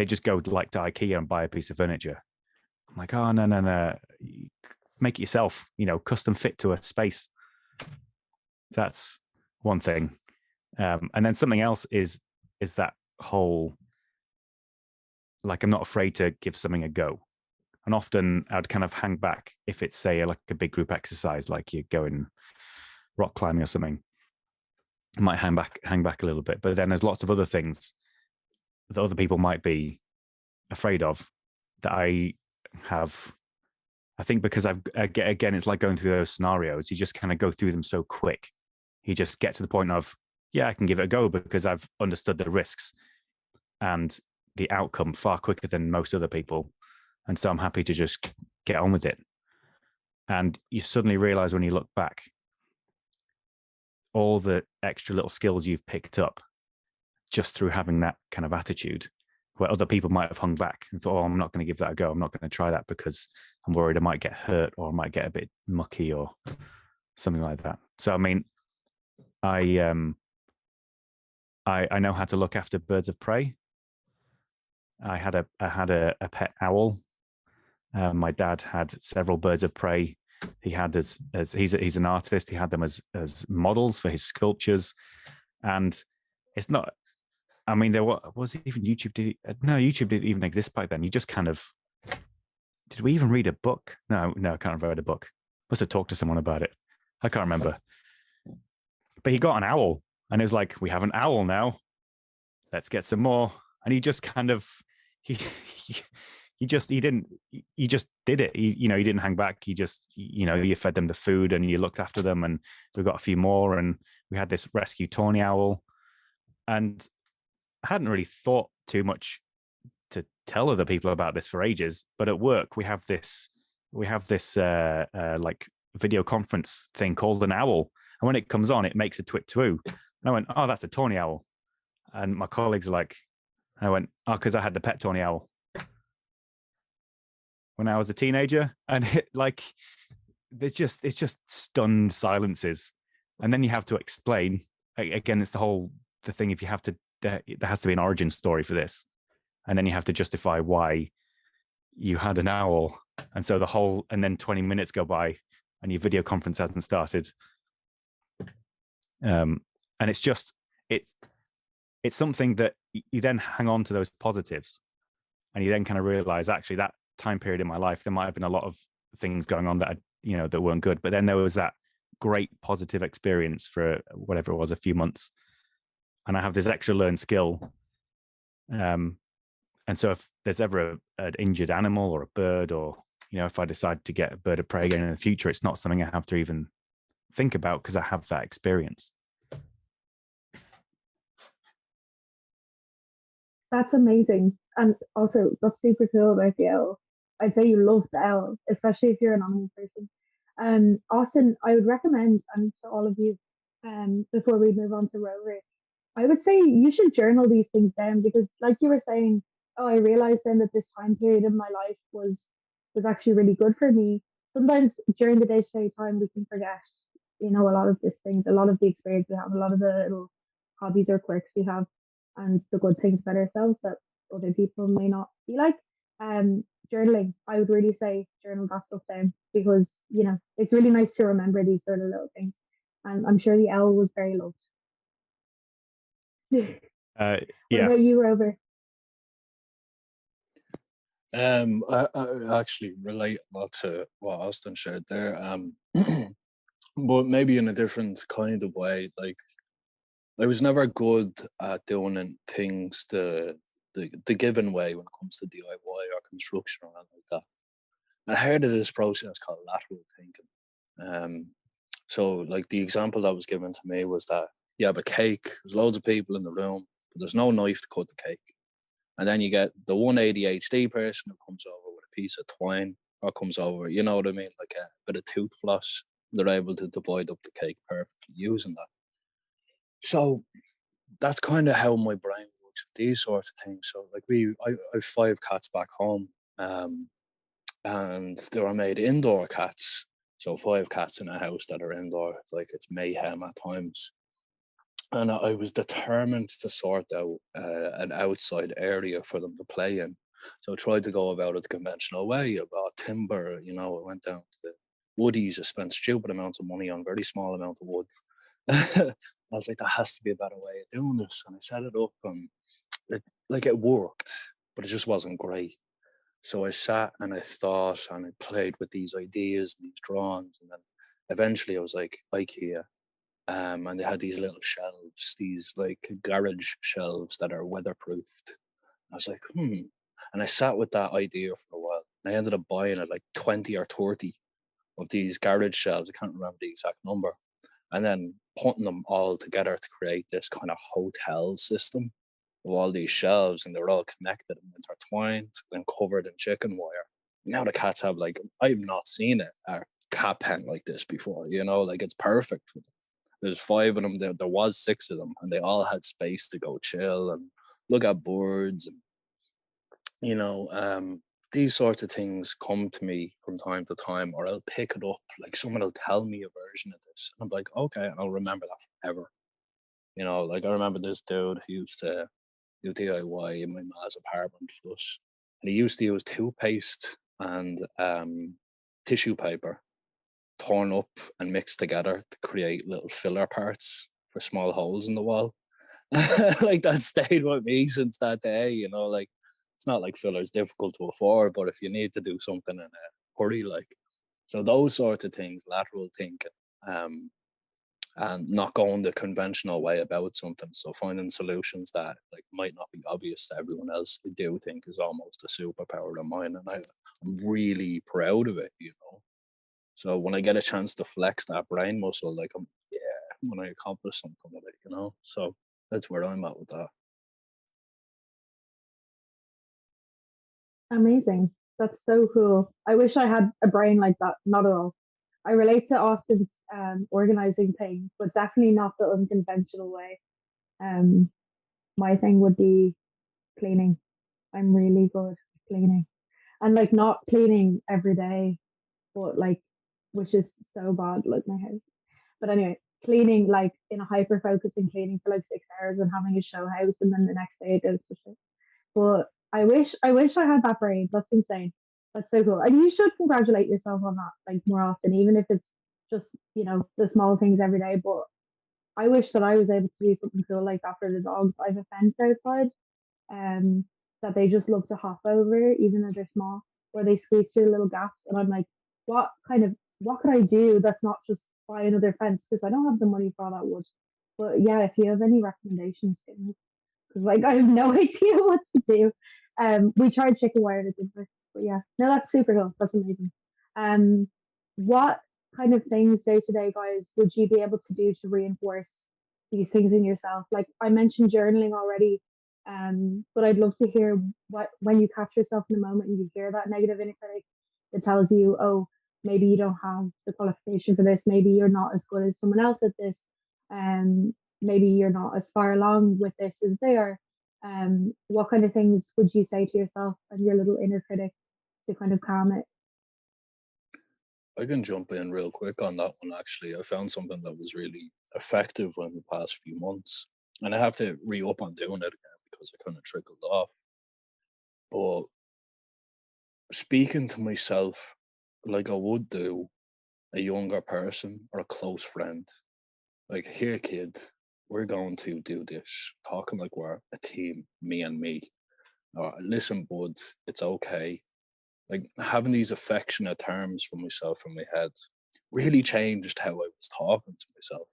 just go like to IKEA and buy a piece of furniture. I'm like, oh, no. make it yourself, custom fit to a space. That's one thing. And then something else is that whole, like, I'm not afraid to give something a go. And often I'd kind of hang back if it's, say, like a big group exercise, like you're going rock climbing or something. I might hang back a little bit. But then there's lots of other things that other people might be afraid of that I have. I think because again, it's like going through those scenarios. You just kind of go through them so quick. You just get to the point of, yeah, I can give it a go because I've understood the risks and the outcome far quicker than most other people. And so I'm happy to just get on with it. And you suddenly realize when you look back, all the extra little skills you've picked up just through having that kind of attitude, where other people might have hung back and thought, oh, I'm not going to give that a go. I'm not going to try that because I'm worried I might get hurt or I might get a bit mucky or something like that. So, I mean, I know how to look after birds of prey. I had a pet owl. My dad had several birds of prey. He had as he's an artist. He had them as models for his sculptures, and it's not. I mean, there was even YouTube. YouTube didn't even exist back then. You just kind of. Did we even read a book? No, I can't read a book. Must have talked to someone about it. I can't remember. But he got an owl, and it was like, we have an owl now. Let's get some more. And he just kind of he just did it. He didn't hang back. He just, you fed them the food and you looked after them, and we got a few more, and we had this rescue tawny owl. And I hadn't really thought too much to tell other people about this for ages, but at work we have this like video conference thing called an owl, and when it comes on, it makes a twit twoo. And I went, oh, that's a tawny owl. And my colleagues are like, I went, oh, because I had the pet tawny owl when I was a teenager. And it's just stunned silences. And then you have to explain, again, it's the thing, if you have to, there has to be an origin story for this. And then you have to justify why you had an owl. And so and then 20 minutes go by and your video conference hasn't started. And it's something that you then hang on to those positives, and you then kind of realize, actually, that time period in my life, there might have been a lot of things going on that that weren't good, but then there was that great positive experience for whatever it was, a few months, and I have this extra learned skill. And so if there's ever an injured animal or a bird, or if I decide to get a bird of prey again in the future, it's not something I have to even think about because I have that experience. That's amazing. And also, that's super cool about the owl. I'd say you love the owl, especially if you're an animal person. Austin, I would recommend, and to all of you, before we move on to Rover, I would say you should journal these things down, because, like you were saying, oh, I realized then that this time period in my life was actually really good for me. Sometimes during the day-to-day time, we can forget, a lot of these things, a lot of the experience we have, a lot of the little hobbies or quirks we have, and the good things about ourselves that other people may not be like. Journaling, I would really say journal that stuff down, because it's really nice to remember these sort of little things. And I'm sure the owl was very loved. What about you, Rover? I actually relate a lot to what Austin shared there. But maybe in a different kind of way. Like, I was never good at doing things the given way when it comes to DIY or construction or anything like that. I heard of this process called lateral thinking. So, like, the example that was given to me was that you have a cake, there's loads of people in the room, but there's no knife to cut the cake. And then you get the one ADHD person who comes over with a piece of twine, or comes over, you know what I mean, like a bit of tooth floss. They're able to divide up the cake perfectly using that. So that's kind of how my brain works with these sorts of things. So, like, I have 5 cats back home, and they were made indoor cats. So 5 cats in a house that are indoor, it's mayhem at times. And I was determined to sort out an outside area for them to play in. So I tried to go about it the conventional way. I bought timber, I went down to woodies. I spent stupid amounts of money on very small amount of wood. I was like, there has to be a better way of doing this. And I set it up and it worked, but it just wasn't great. So I sat and I thought and I played with these ideas and these drawings. And then eventually I was like, IKEA. And they had these little shelves, these like garage shelves that are weatherproofed. I was like, And I sat with that idea for a while. And I ended up buying it like 20 or 30 of these garage shelves. I can't remember the exact number. And then putting them all together to create this kind of hotel system of all these shelves, and they were all connected and intertwined and covered in chicken wire. Now the cats have like, I've not seen a cat pen like this before, like it's perfect for them. There's 5 of them, there was 6 of them, and they all had space to go chill and look at birds. And these sorts of things come to me from time to time, or I'll pick it up, like someone will tell me a version of this, and I'm like, okay, and I'll remember that forever. Like I remember this dude who used to do DIY in my ma's apartment for us, and he used to use toothpaste and tissue paper torn up and mixed together to create little filler parts for small holes in the wall. Like that stayed with me since that day, like it's not like filler is difficult to afford, but if you need to do something in a hurry, like, so those sorts of things, lateral thinking, and not going the conventional way about something. So finding solutions that like might not be obvious to everyone else, I do think is almost a superpower of mine, and I'm really proud of it, So when I get a chance to flex that brain muscle, like when I accomplish something with it, So that's where I'm at with that. Amazing. That's so cool. I wish I had a brain like that. Not at all. I relate to Austin's organizing thing, but definitely not the unconventional way. My thing would be cleaning. I'm really good at cleaning. And like not cleaning every day, but like which is so bad, like my house. But anyway, cleaning like in a hyper focusing cleaning for like 6 hours and having a show house and then the next day it goes to shit. But I wish I had that brain. That's insane. That's so cool. And you should congratulate yourself on that like more often, even if it's just, the small things every day. But I wish that I was able to do something cool like that for the dogs. I have a fence outside, um, that they just love to hop over, even though they're small, where they squeeze through little gaps. And I'm like, what could I do that's not just buy another fence? Because I don't have the money for all that wood. But yeah, if you have any recommendations, because like I have no idea what to do. We tried chicken wire, it didn't work. But yeah, no, that's super cool. That's amazing. What kind of things day to day, guys, would you be able to do to reinforce these things in yourself? Like I mentioned journaling already, but I'd love to hear what when you catch yourself in the moment and you hear that negative inner critic that tells you, oh, maybe you don't have the qualification for this, maybe you're not as good as someone else at this, maybe you're not as far along with this as they are. What kind of things would you say to yourself and your little inner critic to kind of calm it? I can jump in real quick on that one. Actually, I found something that was really effective in the past few months, and I have to re-up on doing it again because it kind of trickled off. But speaking to myself like I would do a younger person or a close friend, like, here, kid, we're going to do this, talking like we're a team, me and me. Or listen, bud, it's okay. Like having these affectionate terms for myself in my head really changed how I was talking to myself.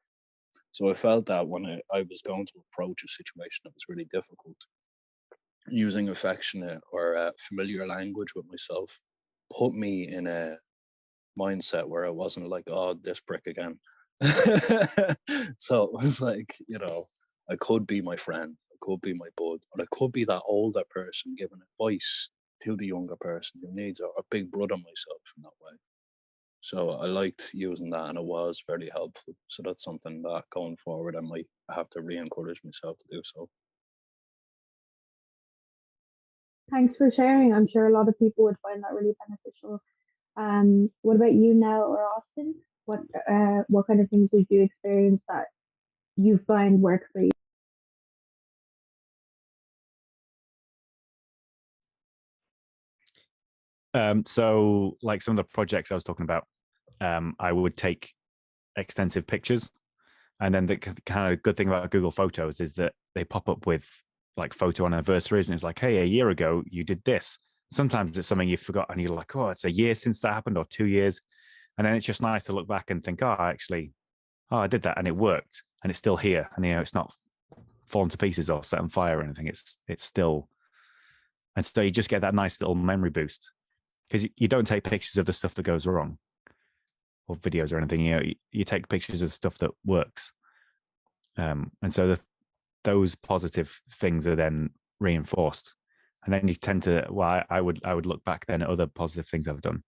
So I felt that when I was going to approach a situation that was really difficult, using affectionate or familiar language with myself put me in a mindset where I wasn't like, oh, this brick again. So it was like, I could be my friend, I could be my bud, or I could be that older person giving advice to the younger person who needs a big brother myself in that way. So I liked using that, and it was very helpful. So that's something that going forward I might have to re-encourage myself to do so. Thanks for sharing. I'm sure a lot of people would find that really beneficial. What about you, Nell or Austin? What kind of things would you experience that you find work for you? So like some of the projects I was talking about, I would take extensive pictures. And then the kind of good thing about Google Photos is that they pop up with like photo anniversaries, and it's like, hey, a year ago you did this. Sometimes it's something you forgot, and you're like, oh, it's a year since that happened, or 2 years, and then it's just nice to look back and think, oh, actually, oh, I did that, and it worked, and it's still here, and it's not fallen to pieces or set on fire or anything. It's still, and so you just get that nice little memory boost because you don't take pictures of the stuff that goes wrong or videos or anything. You take pictures of stuff that works, and so those positive things are then reinforced, and then you tend to. Well, I would look back then at other positive things I've done.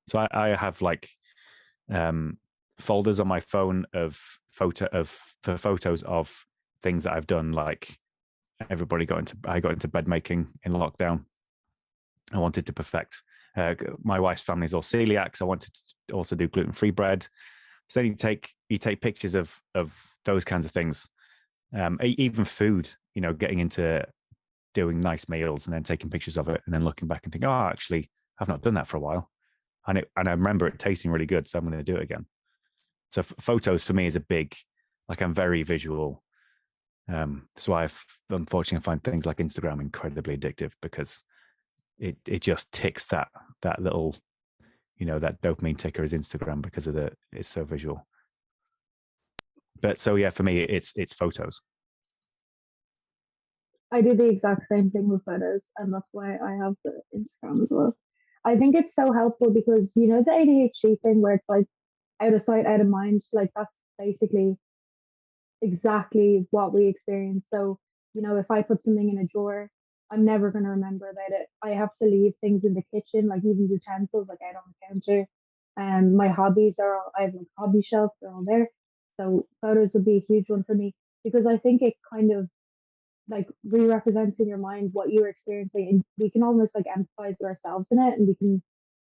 So I have like folders on my phone of photos of things that I've done. Like I got into bread making in lockdown. I wanted to perfect. My wife's family is all celiac, so I wanted to also do gluten-free bread. So then you take pictures of those kinds of things, even food. Getting into doing nice meals and then taking pictures of it, and then looking back and thinking, oh, actually, I've not done that for a while, and I remember it tasting really good, so I'm going to do it again. So photos for me is a big, like I'm very visual. That's why unfortunately I find things like Instagram incredibly addictive, because it just ticks that little, that dopamine ticker is Instagram because of it's so visual. But so yeah, for me it's photos. I do the exact same thing with photos, and that's why I have the Instagram as well. I think it's so helpful because the ADHD thing where it's like out of sight, out of mind, like that's basically exactly what we experience. So, if I put something in a drawer, I'm never going to remember about it. I have to leave things in the kitchen, like even utensils, like out on the counter. My hobbies I have like a hobby shelf, they're all there. So photos would be a huge one for me because I think it kind of like re-represents in your mind what you're experiencing, and we can almost like empathize with ourselves in it, and we can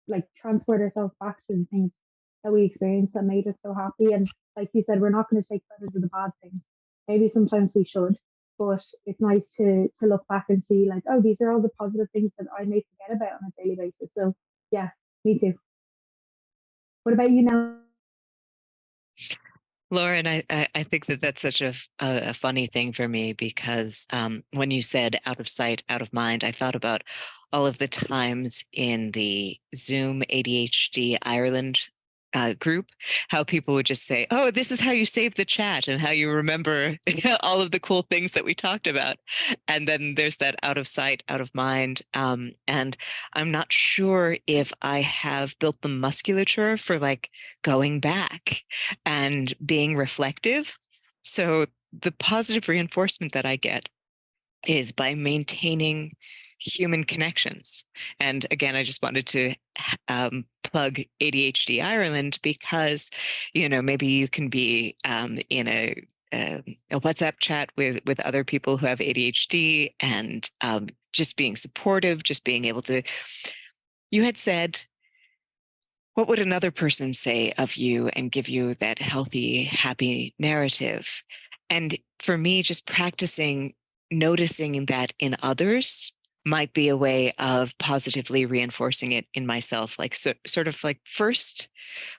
like transport ourselves back to the things that we experienced that made us so happy. And like you said, we're not going to take photos of the bad things. Maybe sometimes we should, but it's nice to look back and see like, oh, these are all the positive things that I may forget about on a daily basis. So yeah, me too. What about you now? Lauren, I think that that's such a funny thing for me because when you said out of sight, out of mind, I thought about all of the times in the Zoom ADHD Ireland group, how people would just say, oh, this is how you save the chat and how you remember all of the cool things that we talked about. And then there's that out of sight, out of mind. And I'm not sure if I have built the musculature for like going back and being reflective. So the positive reinforcement that I get is by maintaining human connections. And again, I just wanted to plug ADHD Ireland because, maybe you can be in a WhatsApp chat with other people who have ADHD and just being supportive, just being able to, you had said, what would another person say of you and give you that healthy, happy narrative? And for me, just practicing noticing that in others might be a way of positively reinforcing it in myself. Like sort of like first,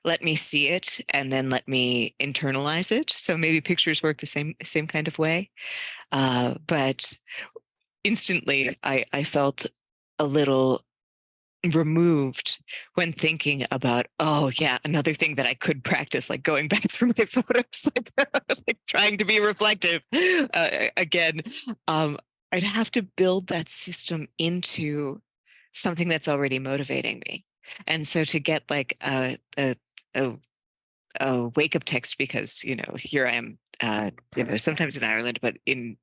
let me see it and then let me internalize it. So maybe pictures work the same kind of way. But instantly I felt a little removed when thinking about, oh yeah, another thing that I could practice, like going back through my photos, like trying to be reflective again. I'd have to build that system into something that's already motivating me. And so to get like a wake up text, because here I am, sometimes in Ireland, but in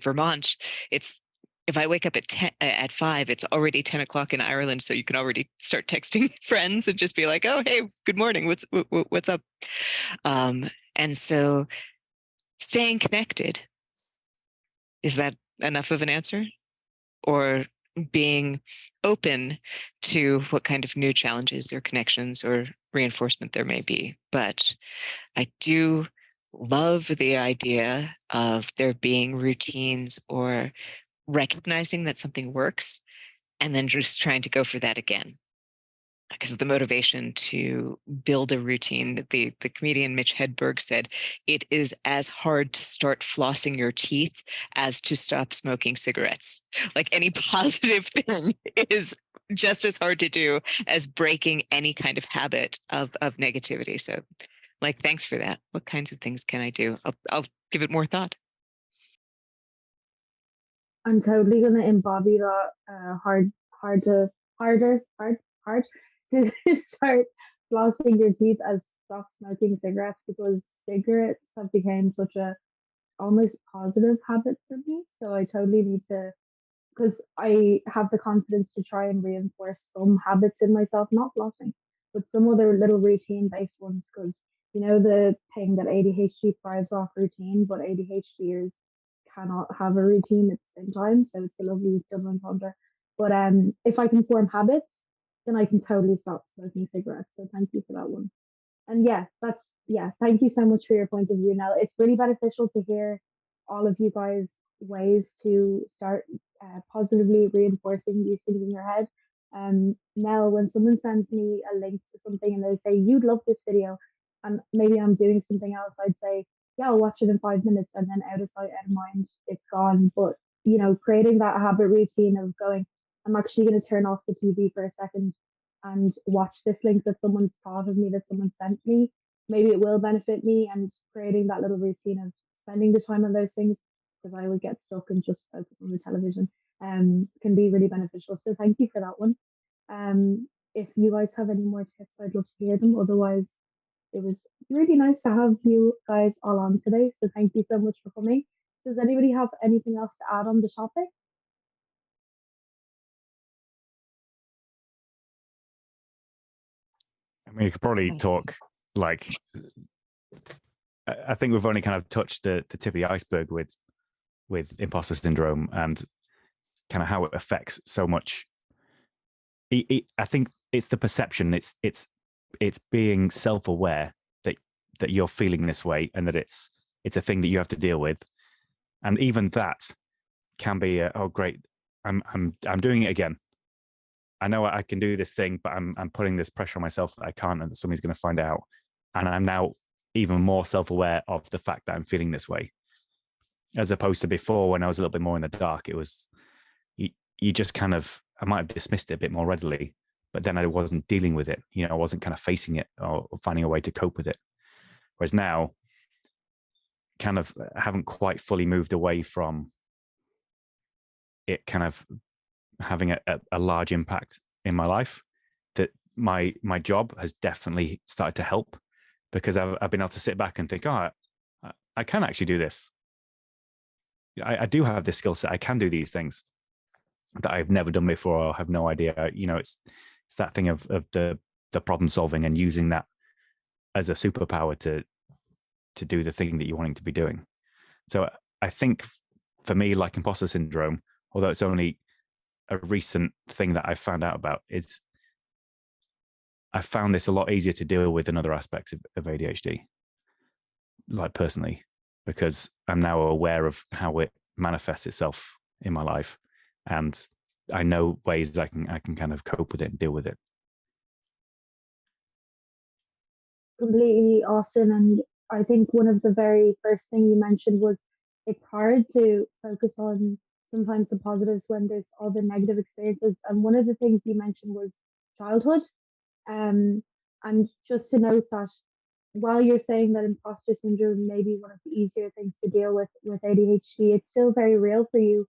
Vermont, it's if I wake up at 5, it's already 10 o'clock in Ireland. So you can already start texting friends and just be like, oh, hey, good morning. What's up? And so staying connected, is that enough of an answer? Or being open to what kind of new challenges or connections or reinforcement there may be. But I do love the idea of there being routines or recognizing that something works and then just trying to go for that again. because the motivation to build a routine. The comedian Mitch Hedberg said, it is as hard to start flossing your teeth as to stop smoking cigarettes. Like any positive thing is just as hard to do as breaking any kind of habit of negativity. So like, thanks for that. What kinds of things can I do? I'll give it more thought. I'm totally gonna embody that harder to start flossing your teeth as stop smoking cigarettes, because cigarettes have become such a almost positive habit for me. So I totally need to, because I have the confidence to try and reinforce some habits in myself, not flossing, but some other little routine based ones. Because you know the thing that ADHD thrives off routine, but ADHDers cannot have a routine at the same time. So it's a lovely double entendre. But if I can form habits, then I can totally stop smoking cigarettes. So thank you for that one. And thank you so much for your point of view, Nell. It's really beneficial to hear all of you guys' ways to start positively reinforcing these things in your head. Nell, when someone sends me a link to something and they say, you'd love this video, and maybe I'm doing something else, I'd say, yeah, I'll watch it in 5 minutes, and then out of sight, out of mind, it's gone. But, creating that habit routine of going, I'm actually going to turn off the TV for a second and watch this link that someone's thought of me, that someone sent me. Maybe it will benefit me, and creating that little routine of spending the time on those things, because I would get stuck and just focus on the television, can be really beneficial. So thank you for that one. If you guys have any more tips, I'd love to hear them. Otherwise, it was really nice to have you guys all on today. So thank you so much for coming. Does anybody have anything else to add on the topic? I mean, you could probably talk like, I think we've only kind of touched the tip of the iceberg with imposter syndrome and kind of how it affects so much. I think it's the perception. It's being self-aware that you're feeling this way, and that it's a thing that you have to deal with. And even that can be oh great, I'm doing it again. I know I can do this thing, but I'm putting this pressure on myself that I can't, and that somebody's going to find out. And I'm now even more self-aware of the fact that I'm feeling this way, as opposed to before when I was a little bit more in the dark. It was you just kind of, I might have dismissed it a bit more readily, but then I wasn't dealing with it. I wasn't kind of facing it or finding a way to cope with it. Whereas now, kind of haven't quite fully moved away from it kind of having a large impact in my life. That my job has definitely started to help, because I've been able to sit back and think, oh, I can actually do this. I do have this skill set. I can do these things that I've never done before or have no idea. It's that thing of the problem solving and using that as a superpower to do the thing that you're wanting to be doing. So I think for me, like imposter syndrome, although it's only a recent thing that I've found out about, is I found this a lot easier to deal with than other aspects of ADHD, like personally, because I'm now aware of how it manifests itself in my life, and I know ways I can kind of cope with it and deal with it. Completely, Austin. And I think one of the very first thing you mentioned was it's hard to focus on sometimes the positives when there's all the negative experiences. And one of the things you mentioned was childhood. And just to note that while you're saying that imposter syndrome may be one of the easier things to deal with ADHD, it's still very real for you.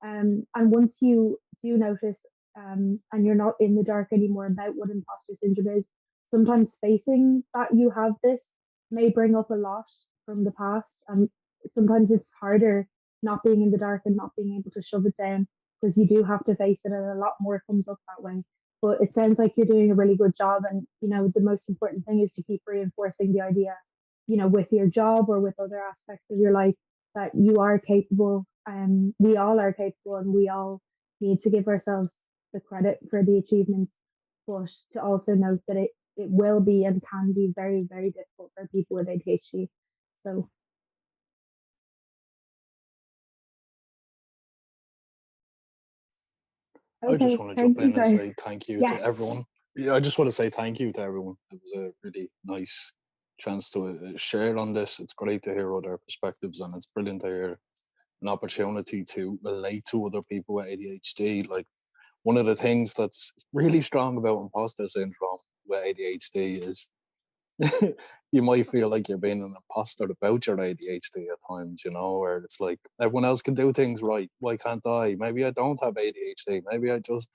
And once you do notice, and you're not in the dark anymore about what imposter syndrome is, sometimes facing that you have this may bring up a lot from the past. And sometimes it's harder not being in the dark and not being able to shove it down, because you do have to face it, and a lot more comes up that way. But it sounds like you're doing a really good job. And, the most important thing is to keep reinforcing the idea, with your job or with other aspects of your life, that you are capable, and we all are capable, and we all need to give ourselves the credit for the achievements, but to also note that it will be and can be very, very difficult for people with ADHD. So I just okay, want to thank jump you in and guys. say thank you Yes. to everyone Yeah, I just want to say thank you to everyone. It was a really nice chance to share on this. It's great to hear other perspectives, and it's brilliant to hear an opportunity to relate to other people with ADHD. Like, one of the things that's really strong about imposter syndrome with ADHD is you might feel like you're being an imposter about your ADHD at times, where it's like everyone else can do things right. Why can't I? Maybe I don't have ADHD. Maybe I just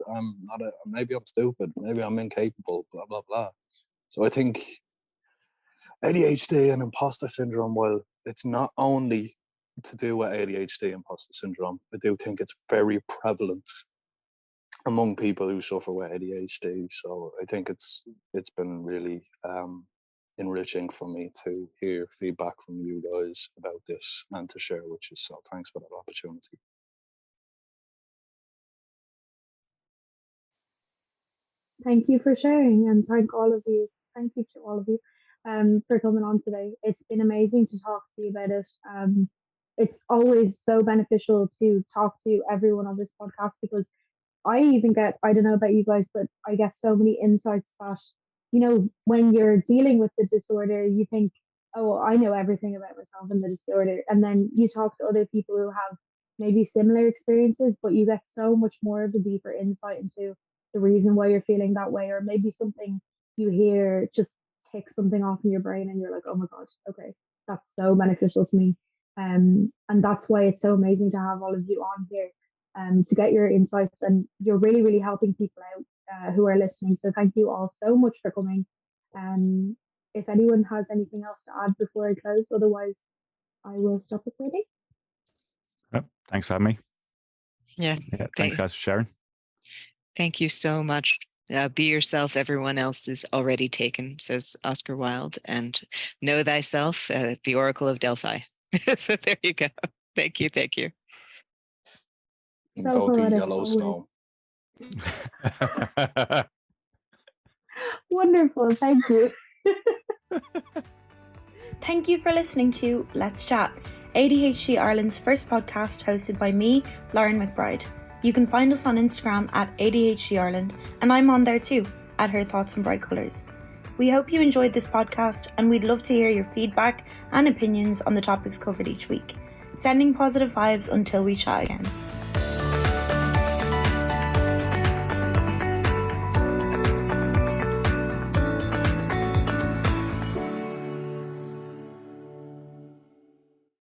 maybe I'm stupid. Maybe I'm incapable, blah, blah, blah. So I think ADHD and imposter syndrome, well, it's not only to do with ADHD imposter syndrome. I do think it's very prevalent among people who suffer with ADHD. So I think it's been really enriching for me to hear feedback from you guys about this and to share with you. So thanks for that opportunity. Thank you for sharing, and thank all of you. Thank you to all of you for coming on today. It's been amazing to talk to you about it. It's always so beneficial to talk to everyone on this podcast because I even get, I don't know about you guys, but I get so many insights that, when you're dealing with the disorder, you think, oh, I know everything about myself and the disorder. And then you talk to other people who have maybe similar experiences, but you get so much more of a deeper insight into the reason why you're feeling that way, or maybe something you hear just ticks something off in your brain and you're like, oh my God, okay, that's so beneficial to me. And that's why it's so amazing to have all of you on here to get your insights, and you're really, really helping people out who are listening. So thank you all so much for coming. If anyone has anything else to add before I close, otherwise I will stop recording. Yep. Thanks for having me. Yeah. Thanks guys for sharing. Thank you so much. Be yourself. Everyone else is already taken, says Oscar Wilde. And know thyself, the Oracle of Delphi. So there you go. Thank you. Thank you. So Go to poetic, Yellowstone. Wonderful. Thank you. Thank you for listening to Let's Chat, ADHD Ireland's first podcast hosted by me, Lauren McBride. You can find us on Instagram at ADHD Ireland, and I'm on there too, at Her Thoughts in Bright Colours. We hope you enjoyed this podcast, and we'd love to hear your feedback and opinions on the topics covered each week. Sending positive vibes until we chat again.